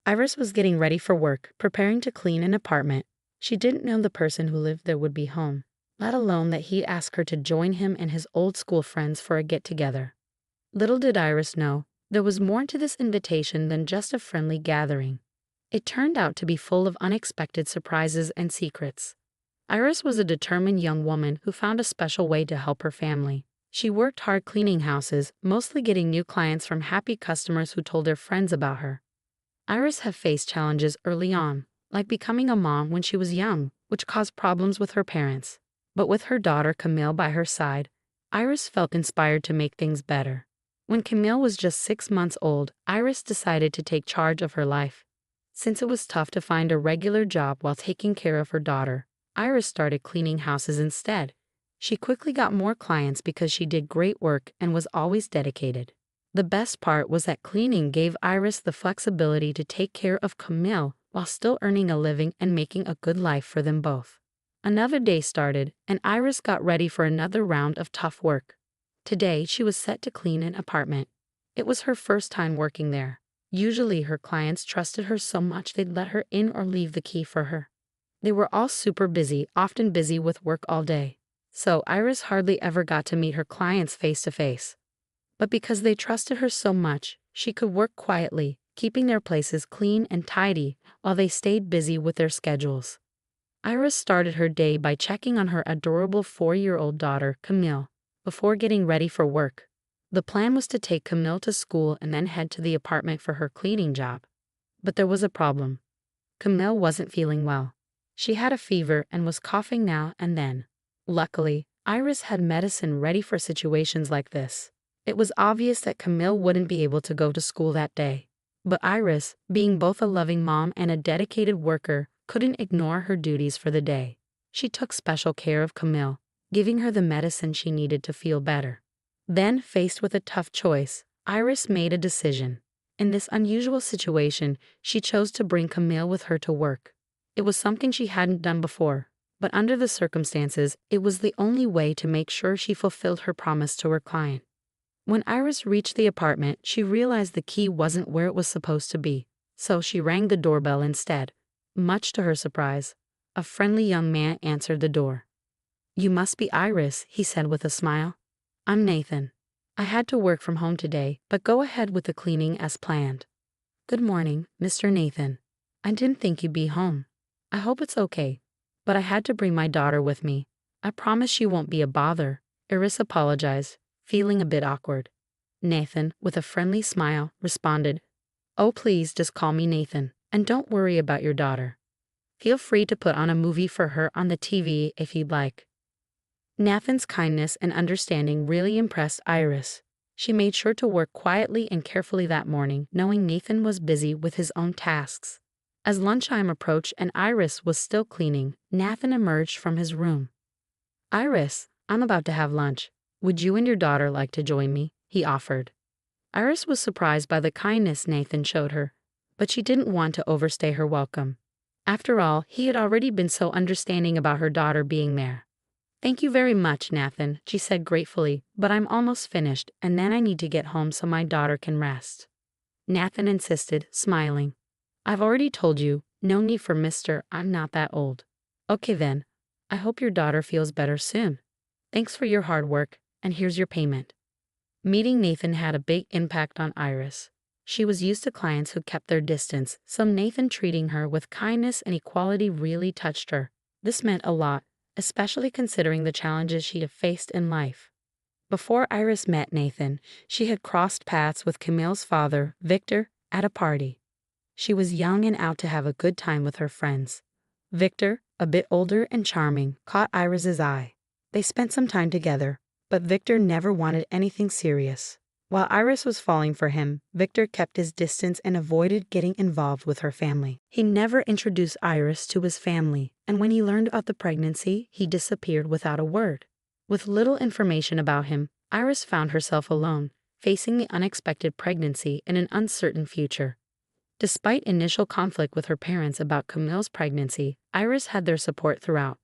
Iris was getting ready for work, preparing to clean an apartment. She didn't know the person who lived there would be home, let alone that he'd ask her to join him and his old school friends for a get-together. Little did Iris know, there was more to this invitation than just a friendly gathering. It turned out to be full of unexpected surprises and secrets. Iris was a determined young woman who found a special way to help her family. She worked hard cleaning houses, mostly getting new clients from happy customers who told their friends about her. Iris had faced challenges early on, like becoming a mom when she was young, which caused problems with her parents. But with her daughter Camille by her side, Iris felt inspired to make things better. When Camille was just 6 months old, Iris decided to take charge of her life. Since it was tough to find a regular job while taking care of her daughter, Iris started cleaning houses instead. She quickly got more clients because she did great work and was always dedicated. The best part was that cleaning gave Iris the flexibility to take care of Camille while still earning a living and making a good life for them both. Another day started, and Iris got ready for another round of tough work. Today, she was set to clean an apartment. It was her first time working there. Usually, her clients trusted her so much they'd let her in or leave the key for her. They were all super busy, often busy with work all day. So Iris hardly ever got to meet her clients face to face. But because they trusted her so much, she could work quietly, keeping their places clean and tidy while they stayed busy with their schedules. Iris started her day by checking on her adorable 4-year-old daughter, Camille, before getting ready for work. The plan was to take Camille to school and then head to the apartment for her cleaning job. But there was a problem. Camille wasn't feeling well. She had a fever and was coughing now and then. Luckily, Iris had medicine ready for situations like this. It was obvious that Camille wouldn't be able to go to school that day. But Iris, being both a loving mom and a dedicated worker, couldn't ignore her duties for the day. She took special care of Camille, giving her the medicine she needed to feel better. Then, faced with a tough choice, Iris made a decision. In this unusual situation, she chose to bring Camille with her to work. It was something she hadn't done before, but under the circumstances, it was the only way to make sure she fulfilled her promise to her client. When Iris reached the apartment, she realized the key wasn't where it was supposed to be, so she rang the doorbell instead. Much to her surprise, a friendly young man answered the door. "You must be Iris," he said with a smile. "I'm Nathan. I had to work from home today, but go ahead with the cleaning as planned." "Good morning, Mr. Nathan. I didn't think you'd be home. I hope it's okay, but I had to bring my daughter with me. I promise she won't be a bother," Iris apologized, feeling a bit awkward. Nathan, with a friendly smile, responded, "Oh, please just call me Nathan, and don't worry about your daughter. Feel free to put on a movie for her on the TV if you'd like." Nathan's kindness and understanding really impressed Iris. She made sure to work quietly and carefully that morning, knowing Nathan was busy with his own tasks. As lunchtime approached and Iris was still cleaning, Nathan emerged from his room. "Iris, I'm about to have lunch. Would you and your daughter like to join me?" he offered. Iris was surprised by the kindness Nathan showed her, but she didn't want to overstay her welcome. After all, he had already been so understanding about her daughter being there. "Thank you very much, Nathan," she said gratefully, "but I'm almost finished, and then I need to get home so my daughter can rest." Nathan insisted, smiling. "I've already told you, no need for Mr. I'm not that old." "Okay then. I hope your daughter feels better soon. Thanks for your hard work, and here's your payment." Meeting Nathan had a big impact on Iris. She was used to clients who kept their distance, so Nathan treating her with kindness and equality really touched her. This meant a lot, especially considering the challenges she had faced in life. Before Iris met Nathan, she had crossed paths with Camille's father, Victor, at a party. She was young and out to have a good time with her friends. Victor, a bit older and charming, caught Iris's eye. They spent some time together, but Victor never wanted anything serious. While Iris was falling for him, Victor kept his distance and avoided getting involved with her family. He never introduced Iris to his family, and when he learned about the pregnancy, he disappeared without a word. With little information about him, Iris found herself alone, facing the unexpected pregnancy and an uncertain future. Despite initial conflict with her parents about Camille's pregnancy, Iris had their support throughout.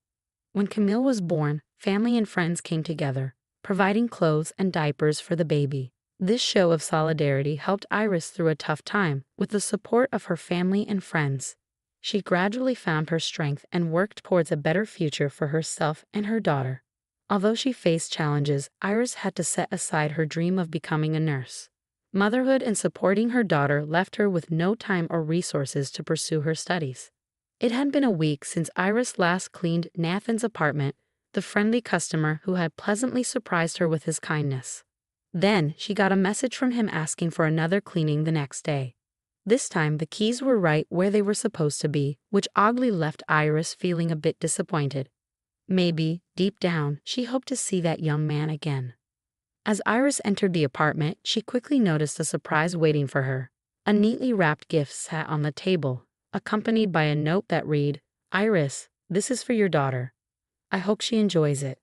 When Camille was born, family and friends came together, providing clothes and diapers for the baby. This show of solidarity helped Iris through a tough time with the support of her family and friends. She gradually found her strength and worked towards a better future for herself and her daughter. Although she faced challenges, Iris had to set aside her dream of becoming a nurse. Motherhood and supporting her daughter left her with no time or resources to pursue her studies. It had been a week since Iris last cleaned Nathan's apartment, the friendly customer who had pleasantly surprised her with his kindness. Then she got a message from him asking for another cleaning the next day. This time the keys were right where they were supposed to be, which oddly left Iris feeling a bit disappointed. Maybe, deep down, she hoped to see that young man again. As Iris entered the apartment, she quickly noticed a surprise waiting for her. A neatly wrapped gift sat on the table, accompanied by a note that read, "Iris, this is for your daughter. I hope she enjoys it."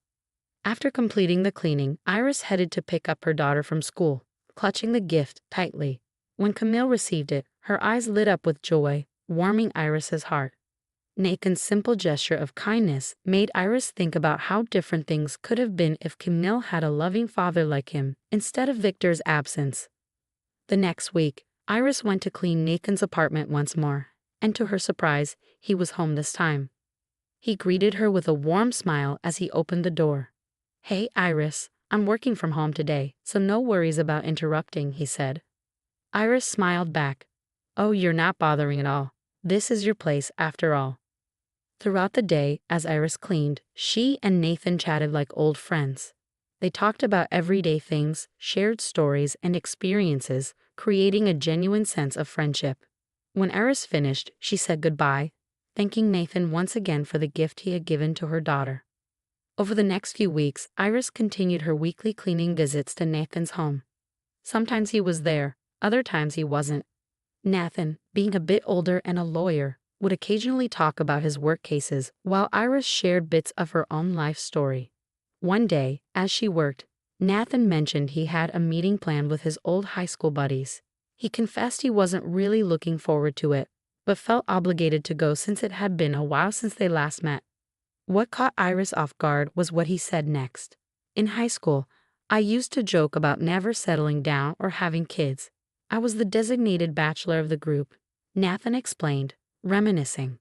After completing the cleaning, Iris headed to pick up her daughter from school, clutching the gift tightly. When Camille received it, her eyes lit up with joy, warming Iris's heart. Nathan's simple gesture of kindness made Iris think about how different things could have been if Camille had a loving father like him, instead of Victor's absence. The next week, Iris went to clean Nathan's apartment once more, and to her surprise, he was home this time. He greeted her with a warm smile as he opened the door. "Hey, Iris, I'm working from home today, so no worries about interrupting," he said. Iris smiled back. "Oh, you're not bothering at all. This is your place after all." Throughout the day, as Iris cleaned, she and Nathan chatted like old friends. They talked about everyday things, shared stories and experiences, creating a genuine sense of friendship. When Iris finished, she said goodbye, thanking Nathan once again for the gift he had given to her daughter. Over the next few weeks, Iris continued her weekly cleaning visits to Nathan's home. Sometimes he was there, other times he wasn't. Nathan, being a bit older and a lawyer, would occasionally talk about his work cases while Iris shared bits of her own life story. One day, as she worked, Nathan mentioned he had a meeting planned with his old high school buddies. He confessed he wasn't really looking forward to it, but felt obligated to go since it had been a while since they last met. What caught Iris off guard was what he said next. "In high school, I used to joke about never settling down or having kids. I was the designated bachelor of the group," Nathan explained, reminiscing.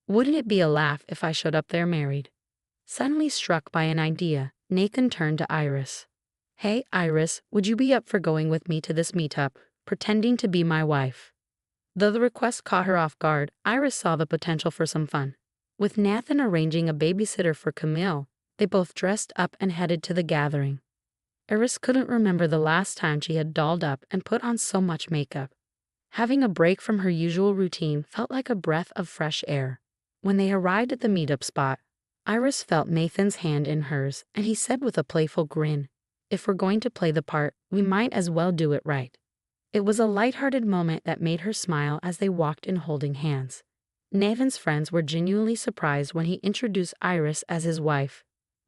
"Wouldn't it be a laugh if I showed up there married?" Suddenly struck by an idea, Nathan turned to Iris. "Hey, Iris, would you be up for going with me to this meetup, pretending to be my wife?" Though the request caught her off guard, Iris saw the potential for some fun. With Nathan arranging a babysitter for Camille, they both dressed up and headed to the gathering. Iris couldn't remember the last time she had dolled up and put on so much makeup. Having a break from her usual routine felt like a breath of fresh air. When they arrived at the meetup spot, Iris felt Nathan's hand in hers, and he said with a playful grin, "If we're going to play the part, we might as well do it right." It was a lighthearted moment that made her smile as they walked in holding hands. Nathan's friends were genuinely surprised when he introduced Iris as his wife.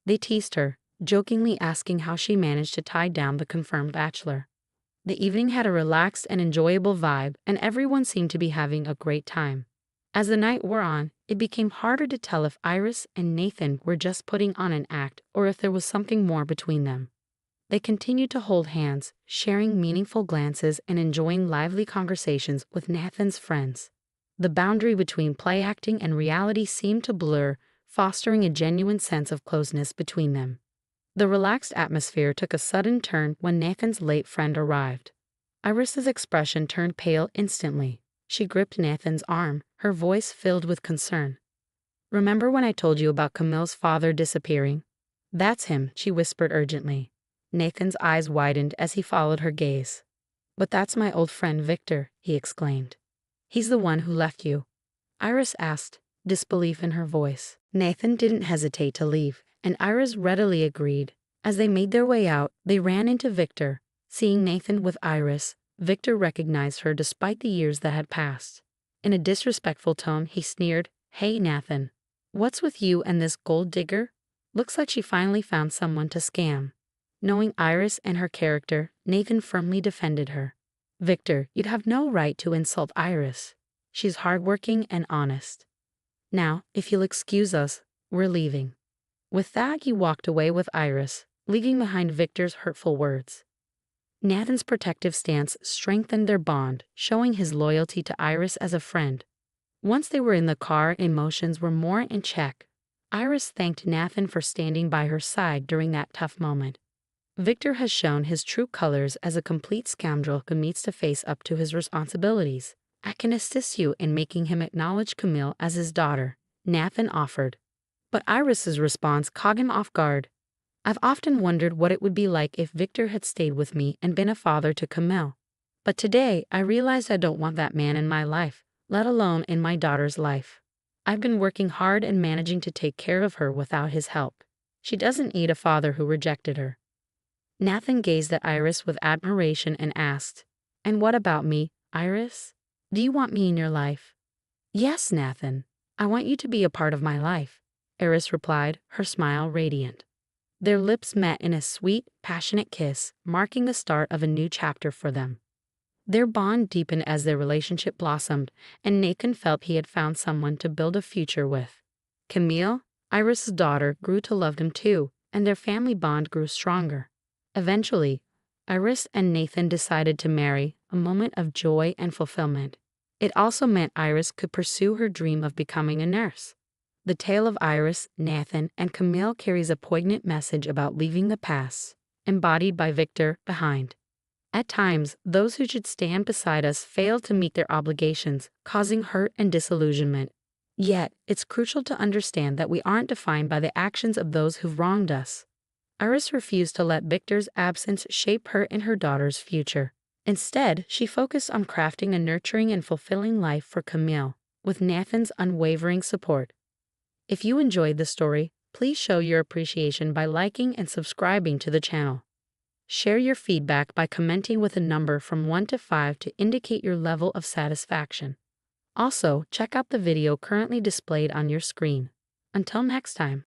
They teased her, jokingly asking how she managed to tie down the confirmed bachelor. The evening had a relaxed and enjoyable vibe, and everyone seemed to be having a great time. As the night wore on, it became harder to tell if Iris and Nathan were just putting on an act or if there was something more between them. They continued to hold hands, sharing meaningful glances and enjoying lively conversations with Nathan's friends. The boundary between play acting and reality seemed to blur, fostering a genuine sense of closeness between them. The relaxed atmosphere took a sudden turn when Nathan's late friend arrived. Iris's expression turned pale instantly. She gripped Nathan's arm, her voice filled with concern. "Remember when I told you about Camille's father disappearing?" "That's him," she whispered urgently. Nathan's eyes widened as he followed her gaze. "But that's my old friend Victor," he exclaimed. "He's the one who left you?" Iris asked, disbelief in her voice. Nathan didn't hesitate to leave, and Iris readily agreed. As they made their way out, they ran into Victor. Seeing Nathan with Iris, Victor recognized her despite the years that had passed. In a disrespectful tone, he sneered, "Hey, Nathan. What's with you and this gold digger? Looks like she finally found someone to scam." Knowing Iris and her character, Nathan firmly defended her. "Victor, you'd have no right to insult Iris. She's hardworking and honest. Now, if you'll excuse us, we're leaving." With that, he walked away with Iris, leaving behind Victor's hurtful words. Nathan's protective stance strengthened their bond, showing his loyalty to Iris as a friend. Once they were in the car, emotions were more in check. Iris thanked Nathan for standing by her side during that tough moment. Victor has shown his true colors as a complete scoundrel who needs to face up to his responsibilities. I can assist you in making him acknowledge Camille as his daughter, Nathan offered. But Iris's response caught him off guard. I've often wondered what it would be like if Victor had stayed with me and been a father to Camille. But today, I realized I don't want that man in my life, let alone in my daughter's life. I've been working hard and managing to take care of her without his help. She doesn't need a father who rejected her. Nathan gazed at Iris with admiration and asked, "And what about me, Iris? Do you want me in your life?" "Yes, Nathan. I want you to be a part of my life," Iris replied, her smile radiant. Their lips met in a sweet, passionate kiss, marking the start of a new chapter for them. Their bond deepened as their relationship blossomed, and Nathan felt he had found someone to build a future with. Camille, Iris's daughter, grew to love him too, and their family bond grew stronger. Eventually, Iris and Nathan decided to marry, a moment of joy and fulfillment. It also meant Iris could pursue her dream of becoming a nurse. The tale of Iris, Nathan, and Camille carries a poignant message about leaving the past, embodied by Victor, behind. At times, those who should stand beside us fail to meet their obligations, causing hurt and disillusionment. Yet, it's crucial to understand that we aren't defined by the actions of those who've wronged us. Iris refused to let Victor's absence shape her and her daughter's future. Instead, she focused on crafting a nurturing and fulfilling life for Camille, with Nathan's unwavering support. If you enjoyed the story, please show your appreciation by liking and subscribing to the channel. Share your feedback by commenting with a number from 1 to 5 to indicate your level of satisfaction. Also, check out the video currently displayed on your screen. Until next time.